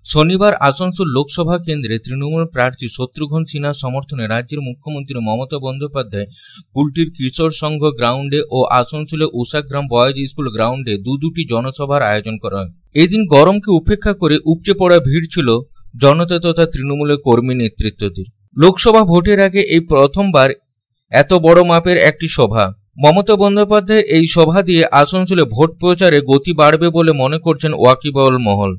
শনিবার আসানসোল লোকসভা কেন্দ্রে তৃণমূল প্রার্থী শত্রুঘ্ন সিনহার সমর্থনে রাজ্যের মুখ্যমন্ত্রী মমতা বন্দ্যোপাধ্যায় কুলটির কিশোর সংঘ গ্রাউন্ডে ও আসানসোলে উষাগ্রাম বয়েজ স্কুল গ্রাউন্ডে দুটি জনসভার আয়োজন করা হয়। এদিন গরমকে উপেক্ষা করে উপচে পড়া ভিড় ছিল জনতা তথা তৃণমূলের কর্মী নেতৃত্বদের। লোকসভা ভোটের আগে এই প্রথমবার এত বড় মাপের একটি সভা। মমতা বন্দ্যোপাধ্যায় এই সভা দিয়ে আসানসোলে ভোট প্রচারে গতি বাড়বে বলে মনে করছেন ওয়াকিবহাল মহল।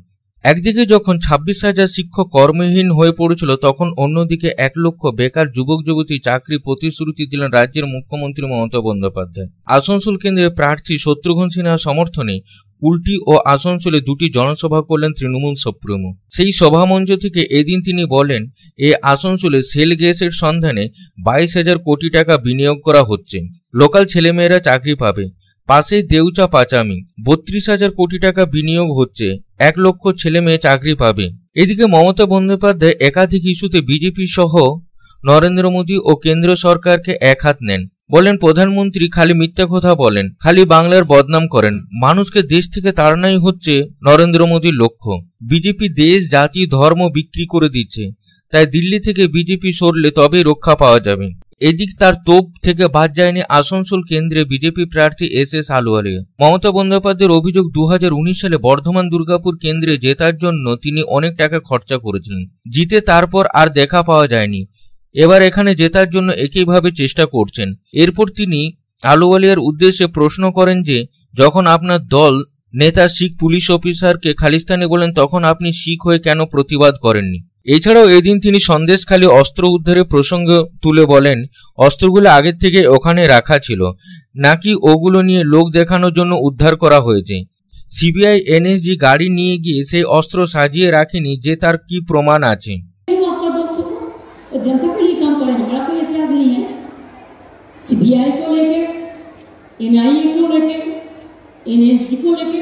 একদিকে যখন 26,000 শিক্ষক কর্মহীন হয়ে পড়েছিল, তখন অন্যদিকে 1 লক্ষ বেকার যুবক যুবতী চাকরি প্রতিশ্রুতি দিলেন রাজ্যের মুখ্যমন্ত্রী মমতা বন্দ্যোপাধ্যায়। আসানসোল কেন্দ্রের প্রার্থী শত্রুঘ্ন সিনহার সমর্থনে কুলটি ও আসানসোলে দুটি জনসভা করলেন তৃণমূল সুপ্রিমো। সেই সভামঞ্চ থেকে এদিন তিনি বলেন, আসানসোলে সেল গ্যাসের সন্ধানে 22,000 কোটি টাকা বিনিয়োগ করা হচ্ছে, লোকাল ছেলেমেয়েরা চাকরি পাবে। পাশেই দেউচা পাচামি 32,000 কোটি টাকা বিনিয়োগ হচ্ছে, 1 লক্ষ ছেলে মেয়ে চাকরি পাবে। এদিকে মমতা বন্দ্যোপাধ্যায় একাধিক ইস্যুতে বিজেপি সহ নরেন্দ্র মোদী ও কেন্দ্র সরকারকে একহাত নেন। বলেন, প্রধানমন্ত্রী খালি মিথ্যা কথা বলেন, খালি বাংলার বদনাম করেন, মানুষকে দেশ থেকে তাড়ানোই হচ্ছে নরেন্দ্র মোদীর লক্ষ্য। বিজেপি দেশ জাতি ধর্ম বিক্রি করে দিচ্ছে, তাই দিল্লি থেকে বিজেপি সরলে তবেই রক্ষা পাওয়া যাবে। এদিক তার তোপ থেকে বাদ যায়নি আসানসোল কেন্দ্রে বিজেপি প্রার্থী এস আলুওয়ালিয়া। মমতা বন্দ্যোপাধ্যায়ের অভিযোগ, 2019 সালে বর্ধমান দুর্গাপুর কেন্দ্রে জেতার জন্য তিনি অনেক টাকা খরচা করেছিলেন, জিতে তারপর আর দেখা পাওয়া যায়নি। এবার এখানে জেতার জন্য একইভাবে চেষ্টা করছেন। এরপর তিনি আলুওয়ালিয়ার উদ্দেশ্যে প্রশ্ন করেন যে, যখন আপনার দল নেতা শিখ পুলিশ অফিসারকে খালিস্তানি বলেন, তখন আপনি শিখ হয়ে কেন প্রতিবাদ করেননি? এছাড়াও এদিন তিনি সন্দেশখালী অস্ত্র উদ্ধারের প্রসঙ্গ তুলে বলেন, অস্ত্রগুলো আগের থেকে ওখানে রাখা ছিল নাকি ওগুলো নিয়ে লোক দেখানোর জন্য উদ্ধার করা হয়েছে? সিবিআই এনএসজি গাড়ি নিয়ে গিয়ে সেই অস্ত্র সাজিয়ে রাখেনি, যে তার কি প্রমাণ আছে? जनता के लिए काम करे, हमारा कोई एतराज नहीं है। सीबीआई को लेके, एनआईए को लेके, एनएसजी को लेके,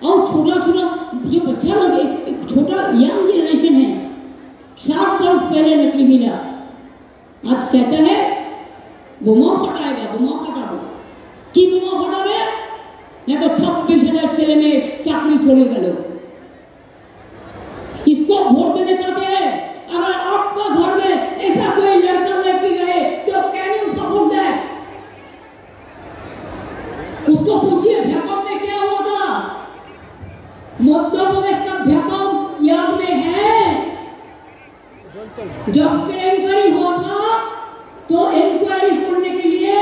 और छोटा छोटा जो बच्चा लोग, एक छोटा यंग जनरेशन है, 7 वर्ष पहले नकली मिला, आज कहता है बोमा फटाएगा, बोमा फटाबो की बोमा फटाबे ना तो 26,000 ছেলে মেয়ে চাকরি চলে গেল। इसको वोट देना चाहते हैं? अगर आपका घर में ऐसा कोई लड़का लड़की रहे तो कैन यू सपोर्ट दैट? उसको पूछिए भ्यापम में क्या हुआ था। मध्य प्रदेश का भ्यापम याद में है? जब इंक्वायरी हुआ था तो इंक्वायरी करने के लिए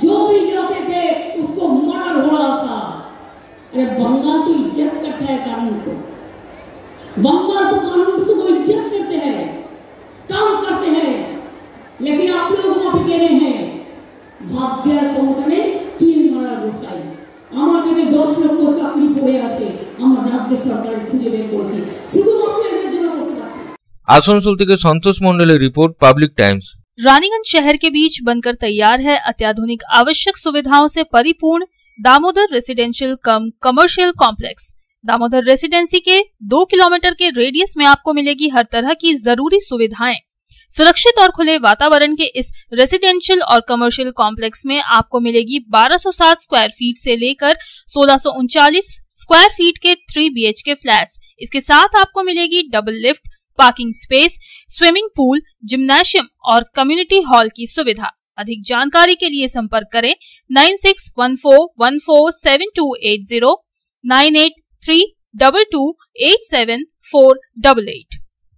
जो भी जाते थे उसको मर्डर हो रहा था। अरे बंगाल तो इज्जत करता है कानून को, बंगाल तो कानून को इज्जत करते हैं, काम करते हैं, लेकिन आप लोग वहां पे कहने हैं ভাগ্যের ক্ষমতা নেই, তিল মারার গোসাই। আমার কাছে 10 লক্ষ চাকরি পড়ে আছে, আমার রাজ্য সরকার খুঁজে বের করেছি, শুধুমাত্র এদের জন্য করতে পারছি। आसनसोल থেকে संतोष मंडल रिपोर्ट, पब्लिक टाइम्स। रानीगंज शहर के बीच बनकर तैयार है अत्याधुनिक आवश्यक सुविधाओं से परिपूर्ण दामोदर रेसिडेंशियल कम कमर्शियल कॉम्प्लेक्स। दामोदर रेसिडेंसी के 2 किलोमीटर के रेडियस में आपको मिलेगी हर तरह की जरूरी सुविधाएं। सुरक्षित और खुले वातावरण के इस रेसिडेंशियल और कमर्शियल कॉम्प्लेक्स में आपको मिलेगी 1260 स्क्वायर फीट से लेकर 1639 स्क्वायर फीट के 3 BHK फ्लैट्स। इसके साथ आपको मिलेगी double lift, parking space, swimming pool, gymnasium और कम्युनिटी हॉल की सुविधा। अधिक जानकारी के लिए संपर्क करें 9614147280, 9832287488।